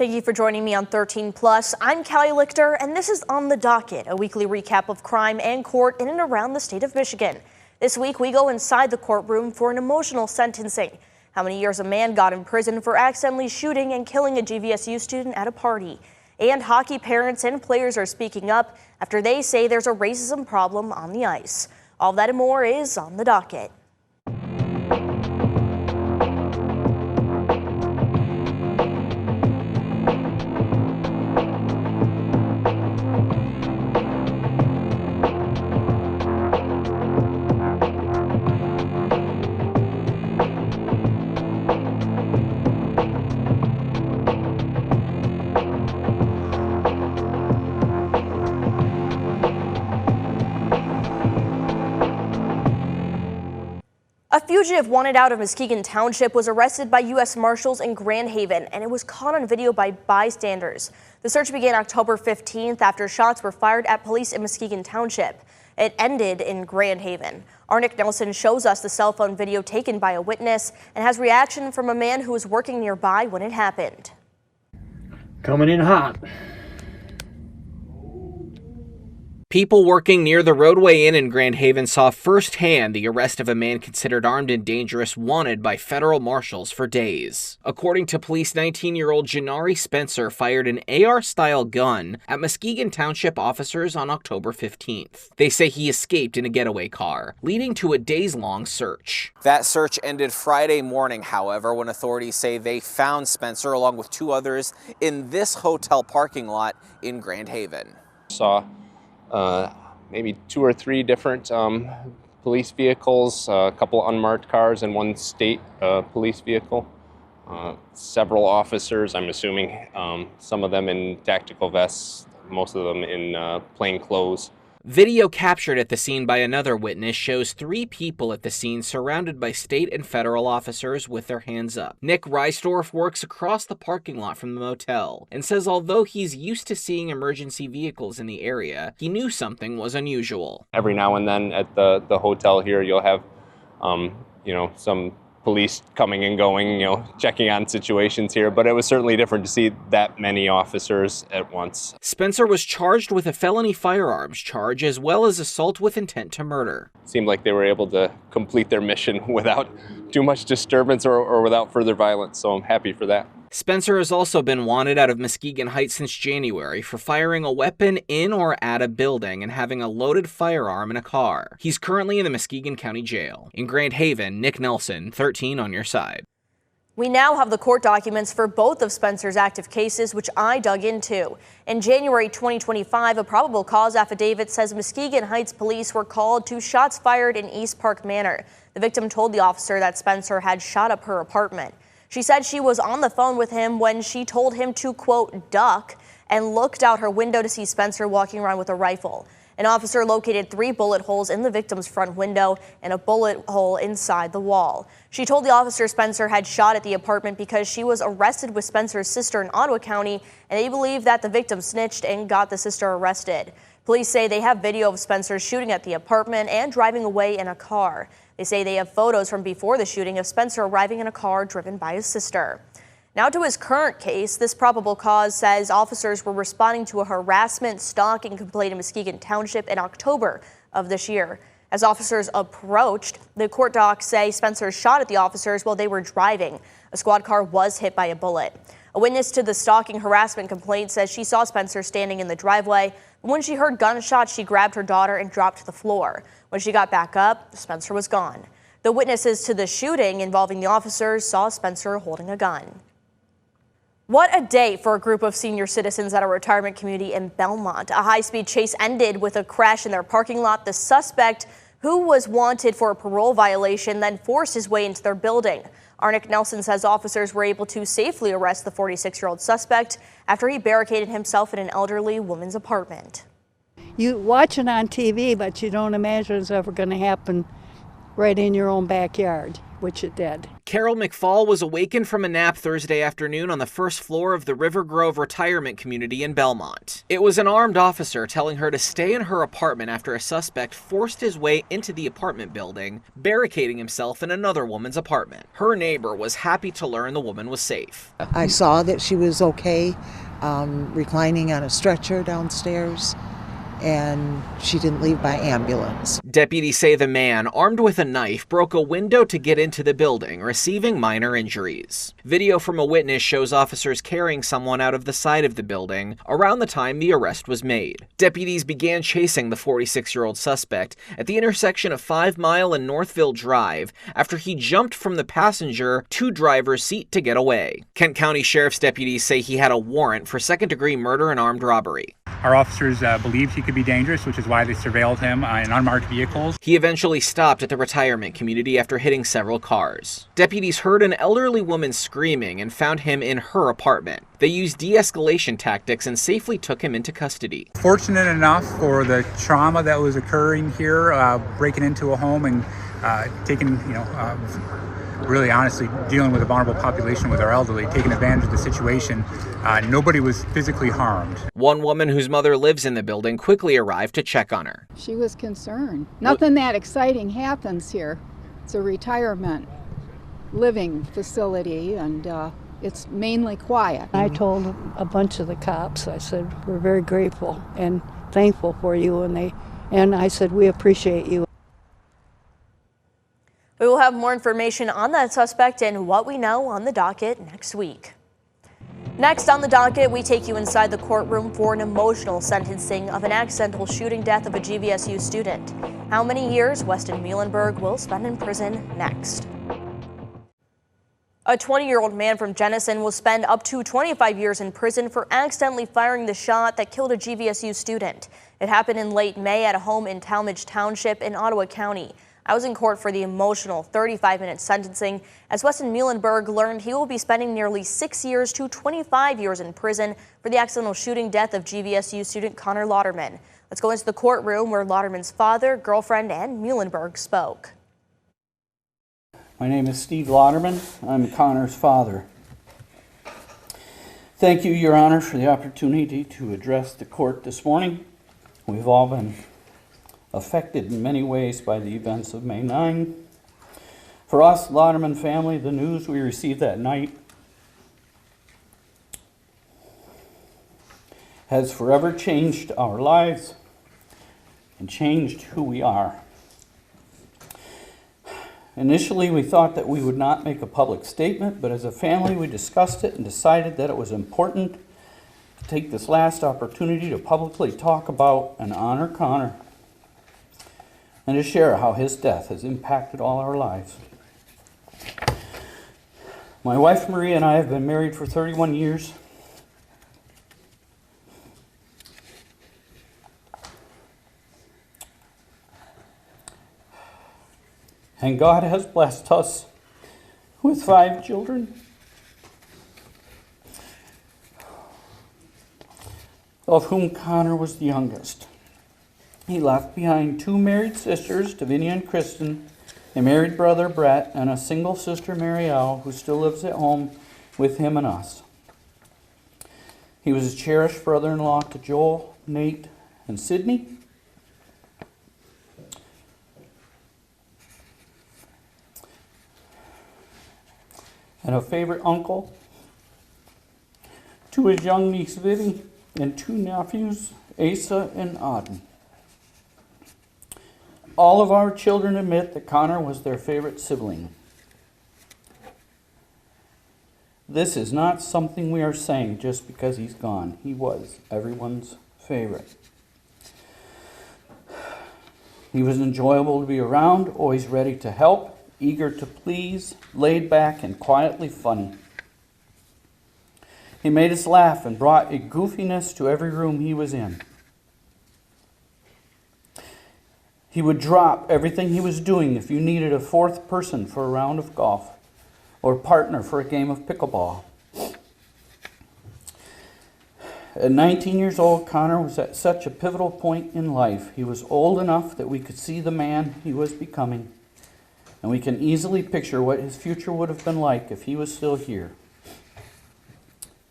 Thank you for joining me on 13 Plus. I'm Cali Lichter, and this is On the Docket, a weekly recap of crime and court in and around the state of Michigan. This week, we go inside the courtroom for an emotional sentencing. How many years a man got in prison for accidentally shooting and killing a GVSU student at a party. And hockey parents and players are speaking up after they say there's a racism problem on the ice. All that and more is On the Docket. A fugitive wanted out of Muskegon Township was arrested by U.S. Marshals in Grand Haven, and it was caught on video by bystanders. The search began October 15th after shots were fired at police in Muskegon Township. It ended in Grand Haven. Our Nick Nelson shows us the cell phone video taken by a witness and has reaction from a man who was working nearby when it happened. Coming in hot. People working near the Roadway Inn in Grand Haven saw firsthand the arrest of a man considered armed and dangerous wanted by federal marshals for days. According to police, 19-year-old Janari Spencer fired an AR-style gun at Muskegon Township officers on October 15th. They say he escaped in a getaway car, leading to a days-long search. That search ended Friday morning, however, when authorities say they found Spencer along with two others in this hotel parking lot in Grand Haven. Saw maybe 2 or 3 different police vehicles, a couple unmarked cars, and one state police vehicle. Several officers, I'm assuming, some of them in tactical vests, most of them in plain clothes. Video captured at the scene by another witness shows 3 people at the scene surrounded by state and federal officers with their hands up. Nick Reisdorf works across the parking lot from the motel and says although he's used to seeing emergency vehicles in the area, he knew something was unusual. Every now and then at the hotel here, you'll have, some police coming and going, checking on situations here, but it was certainly different to see that many officers at once. Spencer was charged with a felony firearms charge as well as assault with intent to murder. It seemed like they were able to complete their mission without too much disturbance or without further violence, so I'm happy for that. Spencer has also been wanted out of Muskegon Heights since January for firing a weapon in or at a building and having a loaded firearm in a car. He's currently in the Muskegon County Jail. In Grand Haven, Nick Nelson, 13 on your side. We now have the court documents for both of Spencer's active cases, which I dug into. In January 2025, a probable cause affidavit says Muskegon Heights police were called to shots fired in East Park Manor. The victim told the officer that Spencer had shot up her apartment. She said she was on the phone with him when she told him to, quote, duck, and looked out her window to see Spencer walking around with a rifle. An officer located 3 bullet holes in the victim's front window and a bullet hole inside the wall. She told the officer Spencer had shot at the apartment because she was arrested with Spencer's sister in Ottawa County, and they believe that the victim snitched and got the sister arrested. Police say they have video of Spencer shooting at the apartment and driving away in a car. They say they have photos from before the shooting of Spencer arriving in a car driven by his sister. Now to his current case, this probable cause says officers were responding to a harassment stalking complaint in Muskegon Township in October of this year. As officers approached, the court docs say Spencer shot at the officers while they were driving. A squad car was hit by a bullet. A witness to the stalking harassment complaint says she saw Spencer standing in the driveway. When she heard gunshots, she grabbed her daughter and dropped to the floor. When she got back up, Spencer was gone. The witnesses to the shooting involving the officers saw Spencer holding a gun. What a day for a group of senior citizens at a retirement community in Belmont. A high-speed chase ended with a crash in their parking lot. The suspect, who was wanted for a parole violation, then forced his way into their building. Our Nick Nelson says officers were able to safely arrest the 46-year-old suspect after he barricaded himself in an elderly woman's apartment. You watch it on TV, but you don't imagine it's ever going to happen right in your own backyard. which it did. Carol McFall was awakened from a nap Thursday afternoon on the first floor of the River Grove retirement community in Belmont. It was an armed officer telling her to stay in her apartment after a suspect forced his way into the apartment building, barricading himself in another woman's apartment. Her neighbor was happy to learn the woman was safe. I saw that she was okay, reclining on a stretcher downstairs, and she didn't leave by ambulance. Deputies say the man, armed with a knife, broke a window to get into the building, receiving minor injuries. Video from a witness shows officers carrying someone out of the side of the building around the time the arrest was made. Deputies began chasing the 46-year-old suspect at the intersection of 5 Mile and Northville Drive after he jumped from the passenger to driver's seat to get away. Kent County Sheriff's deputies say he had a warrant for second-degree murder and armed robbery. Our officers believed he could be dangerous, which is why they surveilled him in unmarked vehicles. He eventually stopped at the retirement community after hitting several cars. Deputies heard an elderly woman screaming and found him in her apartment. They used de-escalation tactics and safely took him into custody. Fortunate enough for the trauma that was occurring here, breaking into a home and taking, really honestly dealing with a vulnerable population with our elderly, taking advantage of the situation. Nobody was physically harmed. One woman whose mother lives in the building quickly arrived to check on her. She was concerned. Nothing that exciting happens here. It's a retirement living facility, and it's mainly quiet. I told a bunch of the cops, I said, we're very grateful and thankful for you, and I said, we appreciate you. We will have more information on that suspect and what we know on the docket next week. Next on the docket, we take you inside the courtroom for an emotional sentencing of an accidental shooting death of a GVSU student. How many years Weston Muhlenberg will spend in prison next. A 20-year-old man from Jenison will spend up to 25 years in prison for accidentally firing the shot that killed a GVSU student. It happened in late May at a home in Talmadge Township in Ottawa County. I was in court for the emotional 35-minute sentencing as Weston Muhlenberg learned he will be spending nearly 6 years to 25 years in prison for the accidental shooting death of GVSU student Connor Lauderman. Let's go into the courtroom where Lauderman's father, girlfriend, and Muhlenberg spoke. My name is Steve Lauderman. I'm Connor's father. Thank you, Your Honor, for the opportunity to address the court this morning. We've all been affected in many ways by the events of May 9. For us, Lauderman family, the news we received that night has forever changed our lives and changed who we are. Initially, we thought that we would not make a public statement, but as a family, we discussed it and decided that it was important to take this last opportunity to publicly talk about and honor Connor, and to share how his death has impacted all our lives. My wife Marie and I have been married for 31 years. And God has blessed us with 5 children, of whom Connor was the youngest. He left behind 2 married sisters, Davinia and Kristen, a married brother, Brett, and a single sister, Marielle, who still lives at home with him and us. He was a cherished brother-in-law to Joel, Nate, and Sydney. And a favorite uncle to his young niece, Vivi, and 2 nephews, Asa and Auden. All of our children admit that Connor was their favorite sibling. This is not something we are saying just because he's gone. He was everyone's favorite. He was enjoyable to be around, always ready to help, eager to please, laid back and quietly funny. He made us laugh and brought a goofiness to every room he was in. He would drop everything he was doing if you needed a 4th person for a round of golf or partner for a game of pickleball. At 19 years old, Connor was at such a pivotal point in life. He was old enough that we could see the man he was becoming. and we can easily picture what his future would have been like if he was still here.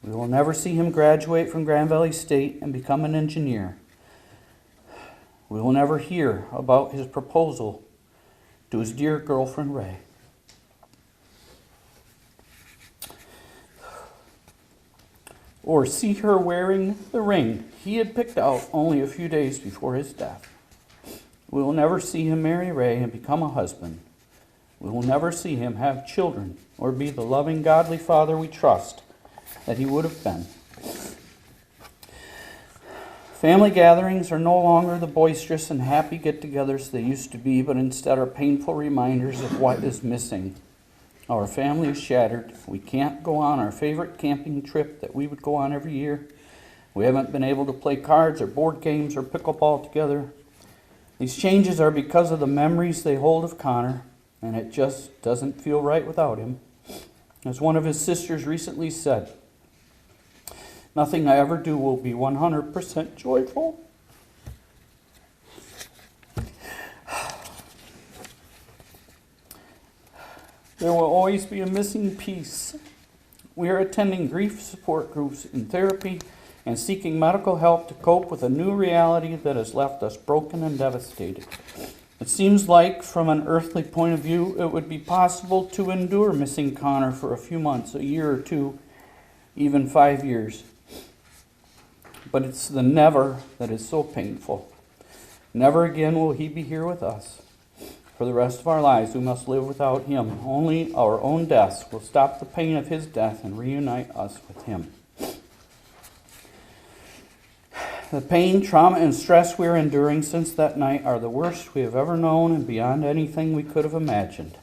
We will never see him graduate from Grand Valley State and become an engineer. We will never hear about his proposal to his dear girlfriend, Ray. Or see her wearing the ring he had picked out only a few days before his death. We will never see him marry Ray and become a husband. We will never see him have children or be the loving, godly father we trust that he would have been. Family gatherings are no longer the boisterous and happy get-togethers they used to be, but instead are painful reminders of what is missing. Our family is shattered. We can't go on our favorite camping trip that we would go on every year. We haven't been able to play cards or board games or pickleball together. These changes are because of the memories they hold of Connor, and it just doesn't feel right without him. As one of his sisters recently said, "Nothing I ever do will be 100% joyful." There will always be a missing piece. We are attending grief support groups in therapy and seeking medical help to cope with a new reality that has left us broken and devastated. It seems like, from an earthly point of view, it would be possible to endure missing Connor for a few months, a year or two, even 5 years. But it's the never that is so painful. Never again will he be here with us. For the rest of our lives, we must live without him. Only our own deaths will stop the pain of his death and reunite us with him. The pain, trauma, and stress we are enduring since that night are the worst we have ever known and beyond anything we could have imagined.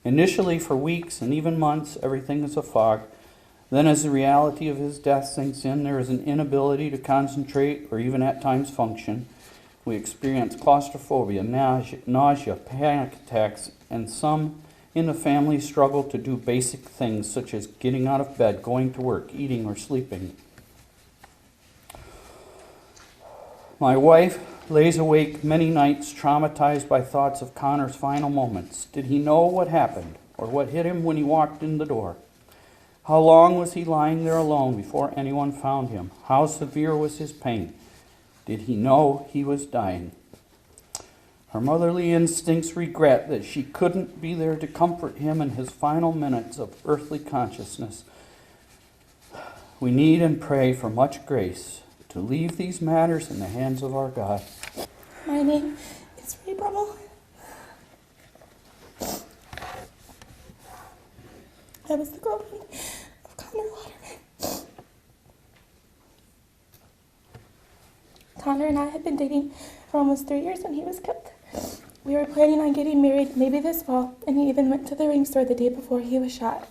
Initially, for weeks and even months, everything is a fog. Then, as the reality of his death sinks in, there is an inability to concentrate or even at times function. We experience claustrophobia, nausea, panic attacks, and some in the family struggle to do basic things such as getting out of bed, going to work, eating, or sleeping. My wife lays awake many nights traumatized by thoughts of Connor's final moments. Did he know what happened or what hit him when he walked in the door? How long was he lying there alone before anyone found him? How severe was his pain? Did he know he was dying? Her motherly instincts regret that she couldn't be there to comfort him in his final minutes of earthly consciousness. We need and pray for much grace to leave these matters in the hands of our God. My name is Ray Brummel. I was the girlfriend of Connor Waterman. Connor and I had been dating for almost 3 years when he was killed. We were planning on getting married maybe this fall, and he even went to the ring store the day before he was shot.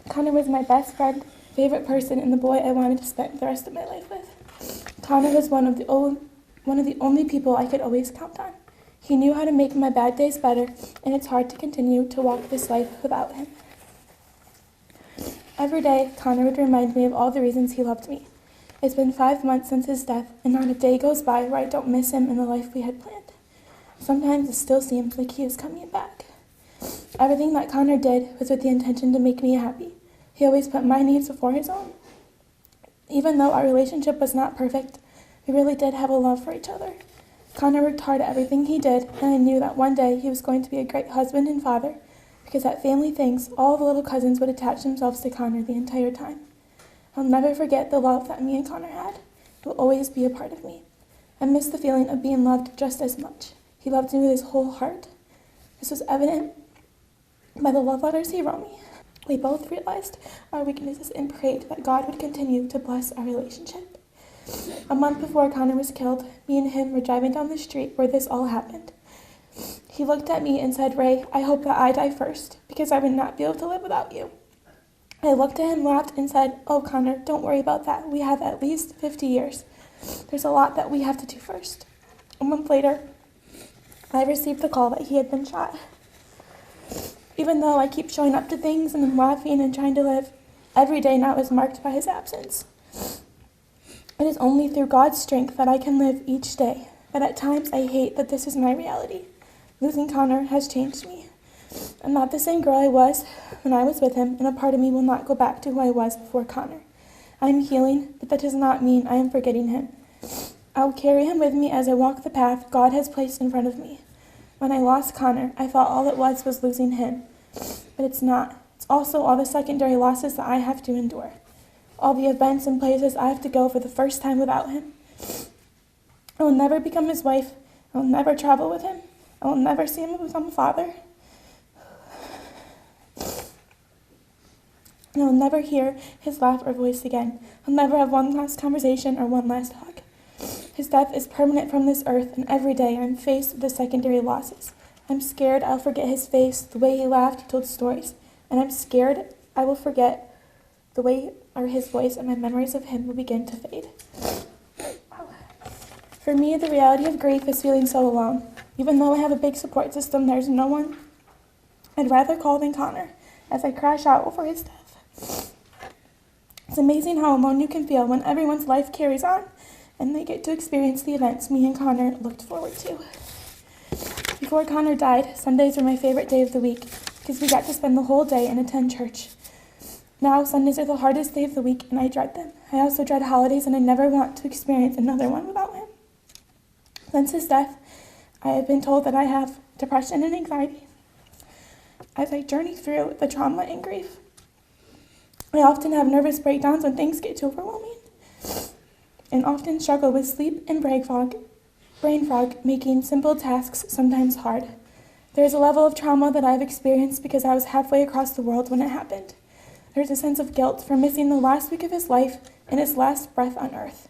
Connor was my best friend, favorite person, and the boy I wanted to spend the rest of my life with. Connor was one of the only people I could always count on. He knew how to make my bad days better, and it's hard to continue to walk this life without him. Every day, Connor would remind me of all the reasons he loved me. It's been 5 months since his death, and not a day goes by where I don't miss him and the life we had planned. Sometimes it still seems like he is coming back. Everything that Connor did was with the intention to make me happy. He always put my needs before his own. Even though our relationship was not perfect, we really did have a love for each other. Connor worked hard at everything he did, and I knew that one day he was going to be a great husband and father, because at family things, all the little cousins would attach themselves to Connor the entire time. I'll never forget the love that me and Connor had. It will always be a part of me. I miss the feeling of being loved just as much. He loved me with his whole heart. This was evident by the love letters he wrote me. We both realized our weaknesses and prayed that God would continue to bless our relationship. A month before Connor was killed, me and him were driving down the street where this all happened. He looked at me and said, "Ray, I hope that I die first, because I would not be able to live without you." I looked at him, laughed, and said, "Oh, Connor, don't worry about that. We have at least 50 years. There's a lot that we have to do first." A month later, I received the call that he had been shot. Even though I keep showing up to things and laughing and trying to live, every day now is marked by his absence. It is only through God's strength that I can live each day, but at times I hate that this is my reality. Losing Connor has changed me. I'm not the same girl I was when I was with him, and a part of me will not go back to who I was before Connor. I am healing, but that does not mean I am forgetting him. I will carry him with me as I walk the path God has placed in front of me. When I lost Connor, I thought all it was losing him. But it's not. It's also all the secondary losses that I have to endure. All the events and places I have to go for the first time without him. I will never become his wife. I will never travel with him. I will never see him become a father. And I will never hear his laugh or voice again. I'll never have one last conversation or one last hug. His death is permanent from this earth, and every day I'm faced with the secondary losses. I'm scared I'll forget his face, the way he laughed, he told stories. And I'm scared I will forget the way or his voice, and my memories of him will begin to fade. For me, the reality of grief is feeling so alone. Even though I have a big support system, there's no one I'd rather call than Connor, as I crash out over his death. It's amazing how alone you can feel when everyone's life carries on, and they get to experience the events me and Connor looked forward to. Before Connor died, Sundays were my favorite day of the week, because we got to spend the whole day and attend church. Now, Sundays are the hardest day of the week, and I dread them. I also dread holidays, and I never want to experience another one without him. Since his death, I have been told that I have depression and anxiety. As I journey through the trauma and grief, I often have nervous breakdowns when things get too overwhelming, and often struggle with sleep and brain fog, making simple tasks sometimes hard. There is a level of trauma that I have experienced because I was halfway across the world when it happened. There's a sense of guilt for missing the last week of his life and his last breath on earth.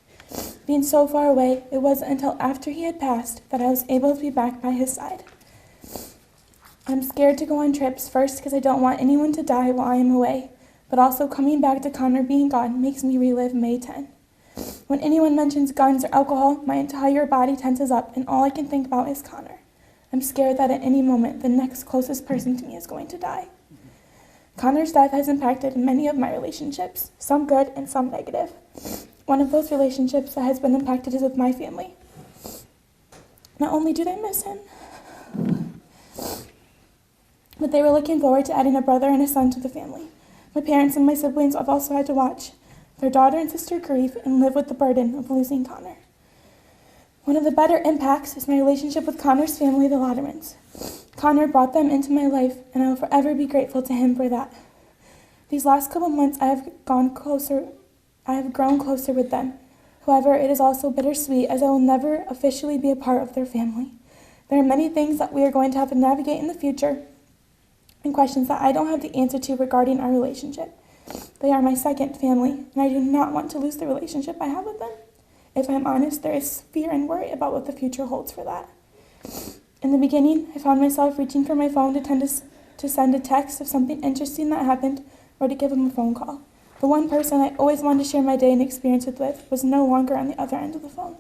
Being so far away, it wasn't until after he had passed that I was able to be back by his side. I'm scared to go on trips, first because I don't want anyone to die while I am away, but also coming back to Connor being gone makes me relive May 10. When anyone mentions guns or alcohol, my entire body tenses up and all I can think about is Connor. I'm scared that at any moment the next closest person to me is going to die. Connor's death has impacted many of my relationships, some good and some negative. One of those relationships that has been impacted is with my family. Not only do they miss him, but they were looking forward to adding a brother and a son to the family. My parents and my siblings have also had to watch their daughter and sister grieve and live with the burden of losing Connor. One of the better impacts is my relationship with Connor's family, the Lattermans. Connor brought them into my life, and I will forever be grateful to him for that. These last couple months I have grown closer with them. However, it is also bittersweet as I will never officially be a part of their family. There are many things that we are going to have to navigate in the future and questions that I don't have the answer to regarding our relationship. They are my second family, and I do not want to lose the relationship I have with them. If I'm honest, there is fear and worry about what the future holds for that. In the beginning, I found myself reaching for my phone to send a text of something interesting that happened or to give him a phone call. The one person I always wanted to share my day and experiences with was no longer on the other end of the phone.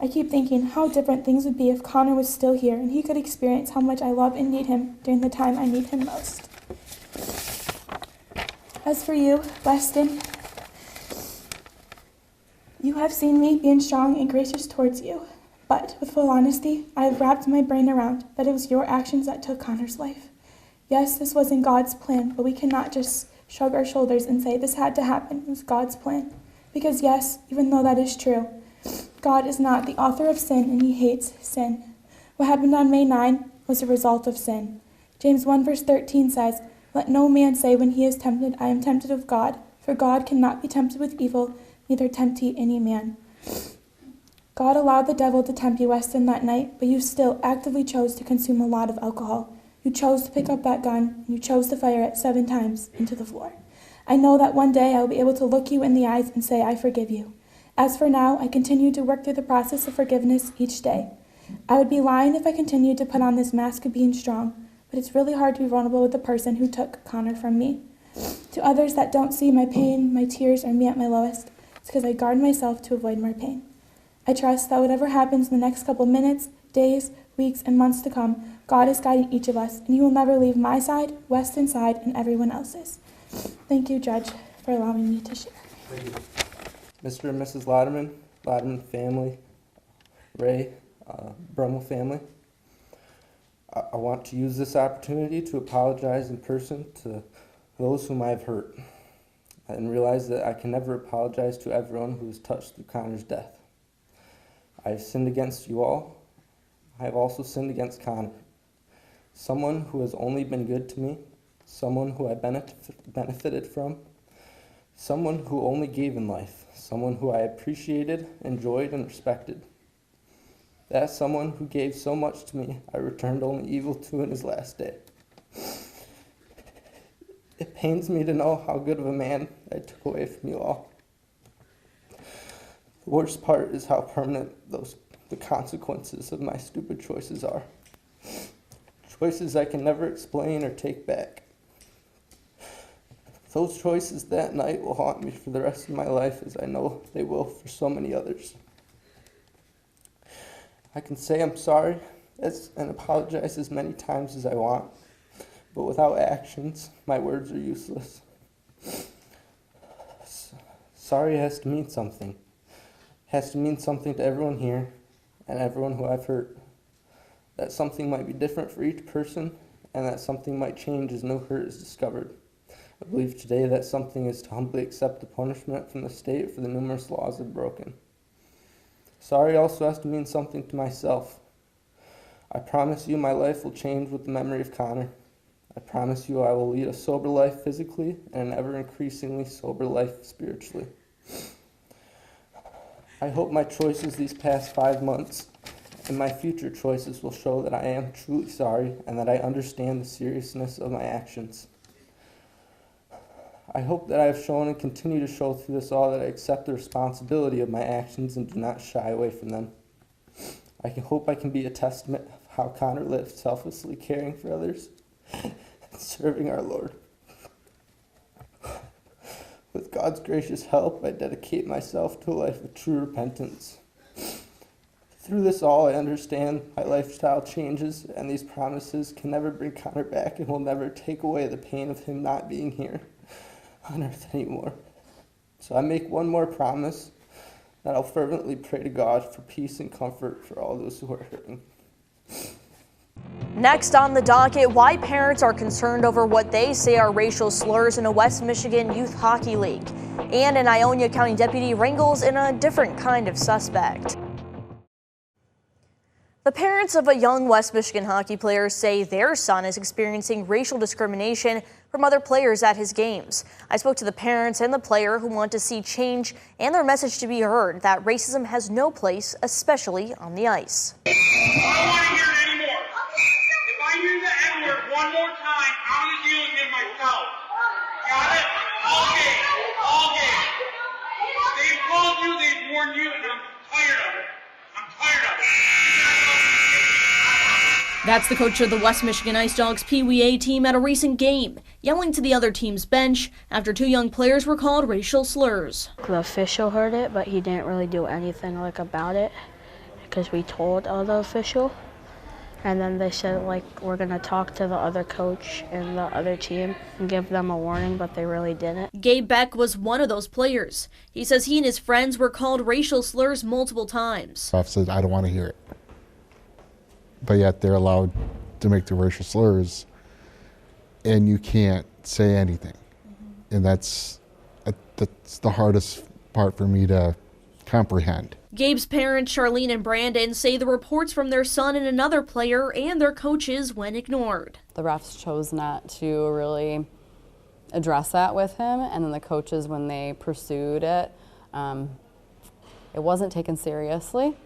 I keep thinking how different things would be if Connor was still here and he could experience how much I love and need him during the time I need him most. As for you, Weston, you have seen me being strong and gracious towards you, but with full honesty, I have wrapped my brain around that it was your actions that took Connor's life. Yes, this wasn't God's plan, but we cannot just shrug our shoulders and say this had to happen, it was God's plan. Because yes, even though that is true, God is not the author of sin and he hates sin. What happened on May 9 was a result of sin. James 1 verse 13 says, "Let no man say when he is tempted, I am tempted of God, for God cannot be tempted with evil, neither tempt he any man." God allowed the devil to tempt you, Weston, that night, but you still actively chose to consume a lot of alcohol. You chose to pick up that gun, and you chose to fire it 7 times into the floor. I know that one day I will be able to look you in the eyes and say, I forgive you. As for now, I continue to work through the process of forgiveness each day. I would be lying if I continued to put on this mask of being strong, but it's really hard to be vulnerable with the person who took Connor from me. To others that don't see my pain, my tears, or me at my lowest, it's because I guard myself to avoid more pain. I trust that whatever happens in the next couple minutes, days, weeks, and months to come, God is guiding each of us, and he will never leave my side, Weston's side, and everyone else's. Thank you, Judge, for allowing me to share. Thank you. Mr. and Mrs. Latterman family, Ray, Brummel family. I want to use this opportunity to apologize in person to those whom I have hurt, and realize that I can never apologize to everyone who was touched through Connor's death. I have sinned against you all. I have also sinned against Connor, someone who has only been good to me, someone who I benefited from, someone who only gave in life, someone who I appreciated, enjoyed, and respected. That someone who gave so much to me, I returned only evil to in his last day. It pains me to know how good of a man I took away from you all. The worst part is how permanent the consequences of my stupid choices are. Choices I can never explain or take back. Those choices that night will haunt me for the rest of my life, as I know they will for so many others. I can say I'm sorry and apologize as many times as I want, but without actions, my words are useless. Sorry has to mean something. It has to mean something to everyone here and everyone who I've hurt. That something might be different for each person, and that something might change as no hurt is discovered. I believe today that something is to humbly accept the punishment from the state for the numerous laws I've broken. Sorry also has to mean something to myself. I promise you my life will change with the memory of Connor. I promise you I will lead a sober life physically and an ever-increasingly sober life spiritually. I hope my choices these past 5 months and my future choices will show that I am truly sorry and that I understand the seriousness of my actions. I hope that I have shown and continue to show through this all that I accept the responsibility of my actions and do not shy away from them. I hope I can be a testament of how Connor lived, selflessly caring for others and serving our Lord. With God's gracious help, I dedicate myself to a life of true repentance. Through this all, I understand my lifestyle changes, and these promises can never bring Connor back and will never take away the pain of him not being here on earth anymore. So I make one more promise, that I'll fervently pray to God for peace and comfort for all those who are hurting. Next on the docket, why parents are concerned over what they say are racial slurs in a West Michigan youth hockey league. And an Ionia County deputy wrangles in a different kind of suspect. The parents of a young West Michigan hockey player say their son is experiencing racial discrimination from other players at his games. I spoke to the parents and the player who want to see change and their message to be heard that racism has no place, especially on the ice. I don't want to hear it anymore. If I hear the N-word one more time, I'm going to deal with it myself. Got it? All game. All game. They've called you, they've warned you, and I'm tired of it. I'm tired of it. That's the coach of the West Michigan Ice Dogs Pee Wee A team at a recent game, yelling to the other team's bench after 2 young players were called racial slurs. The official heard it, but he didn't really do anything about it because we told the official. And then they said, we're going to talk to the other coach and the other team and give them a warning, but they really didn't. Gabe Beck was one of those players. He says he and his friends were called racial slurs multiple times. I've said, I don't want to hear it. But yet they're allowed to make the racial slurs, and you can't say anything. And that's the hardest part for me to comprehend. Gabe's parents, Charlene and Brandon, say the reports from their son and another player and their coaches went ignored. The refs chose not to really address that with him, and then the coaches, when they pursued it, it wasn't taken seriously.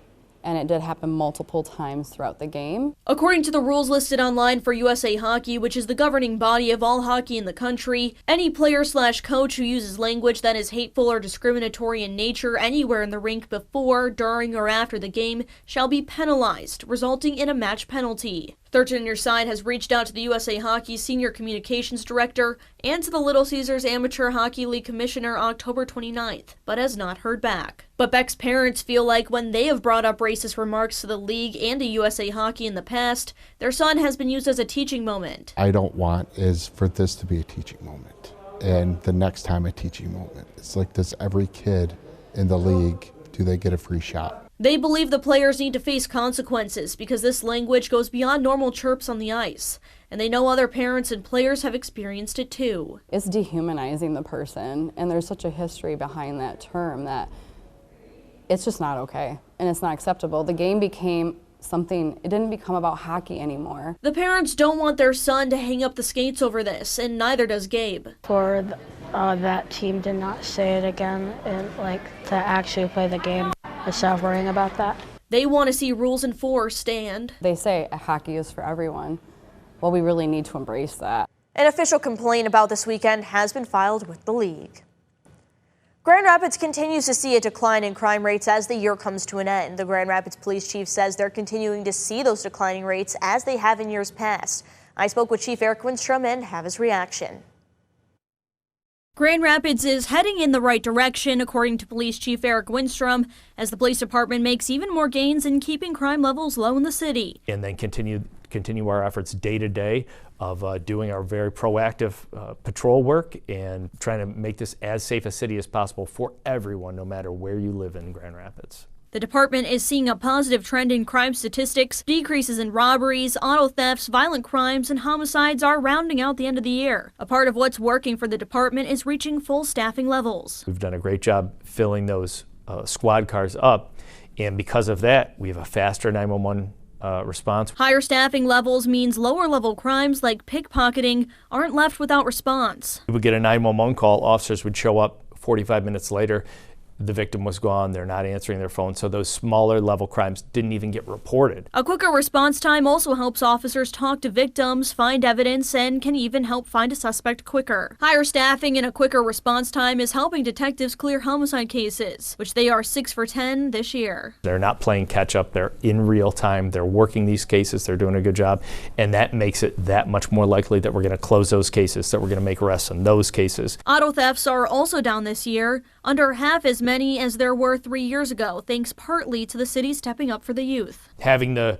And it did happen multiple times throughout the game. According to the rules listed online for USA Hockey, which is the governing body of all hockey in the country, any player/coach who uses language that is hateful or discriminatory in nature anywhere in the rink before, during, or after the game shall be penalized, resulting in a match penalty. 13 on Your Side has reached out to the USA Hockey Senior Communications Director and to the Little Caesars Amateur Hockey League Commissioner October 29th, but has not heard back. But Beck's parents feel like when they have brought up racist remarks to the league and to USA Hockey in the past, their son has been used as a teaching moment. I don't want is for this to be a teaching moment, and the next time a teaching moment. It's like, does every kid in the league, do they get a free shot? They believe the players need to face consequences because this language goes beyond normal chirps on the ice, and they know other parents and players have experienced it too. It's dehumanizing the person, and there's such a history behind that term that it's just not okay, and it's not acceptable. The game became something, it didn't become about hockey anymore. The parents don't want their son to hang up the skates over this, and neither does Gabe. For that team to not say it again and to actually play the game instead of worrying about that. They want to see rules enforced, and they say hockey is for everyone. Well, we really need to embrace that. An official complaint about this weekend has been filed with the league. Grand Rapids continues to see a decline in crime rates as the year comes to an end. The Grand Rapids police chief says they're continuing to see those declining rates as they have in years past. I spoke with Chief Eric Winstrom and have his reaction. Grand Rapids is heading in the right direction, according to Police Chief Eric Winstrom, as the police department makes even more gains in keeping crime levels low in the city. And then continue our efforts day to day of doing our very proactive patrol work and trying to make this as safe a city as possible for everyone, no matter where you live in Grand Rapids. The department is seeing a positive trend in crime statistics. Decreases in robberies, auto thefts, violent crimes, and homicides are rounding out the end of the year. A part of what's working for the department is reaching full staffing levels. We've done a great job filling those squad cars up, and because of that, we have a faster 911 response. Higher staffing levels means lower level crimes like pickpocketing aren't left without response. We would get a 911 call, officers would show up 45 minutes later, the victim was gone, they're not answering their phone, so those smaller level crimes didn't even get reported. A quicker response time also helps officers talk to victims, find evidence, and can even help find a suspect quicker. Higher staffing and a quicker response time is helping detectives clear homicide cases, which they are 6 for 10 this year. They're not playing catch up, they're in real time, they're working these cases, they're doing a good job, and that makes it that much more likely that we're going to close those cases, that we're going to make arrests on those cases. Auto thefts are also down this year, under half as many as there were 3 years ago, thanks partly to the city stepping up for the youth. Having the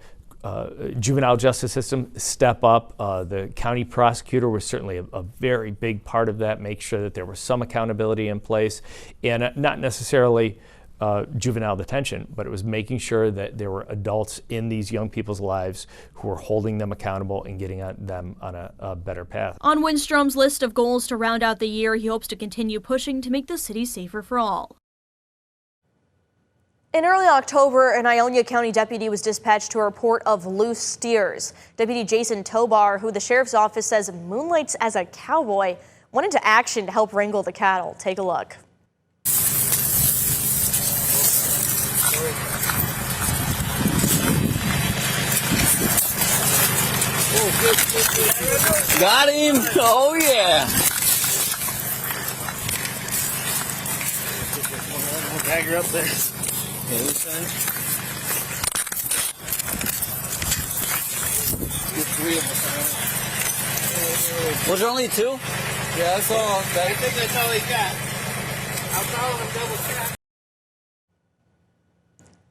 juvenile justice system step up, the county prosecutor was certainly a very big part of that, make sure that there was some accountability in place, and not necessarily juvenile detention, but it was making sure that there were adults in these young people's lives who were holding them accountable and getting them on a better path. On Winstrom's list of goals to round out the year, he hopes to continue pushing to make the city safer for all. In early October, an Ionia County deputy was dispatched to a report of loose steers. Deputy Jason Tobar, who the sheriff's office says moonlights as a cowboy, went into action to help wrangle the cattle. Take a look. Got him! Oh yeah! Tag her up there. Okay, this side. Get 3 of us. Was there only 2? Yeah, that's all. I think that's all he got. I'll call him double check.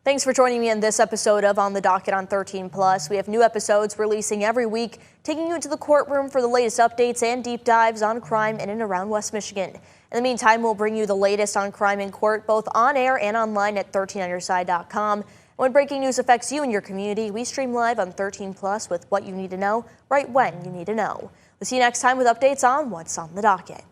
Thanks for joining me in this episode of On the Docket on 13 Plus. We have new episodes releasing every week, taking you into the courtroom for the latest updates and deep dives on crime in and around West Michigan. In the meantime, we'll bring you the latest on crime in court, both on air and online at 13onyourside.com. When breaking news affects you and your community, we stream live on 13 Plus with what you need to know right when you need to know. We'll see you next time with updates on What's on the Docket.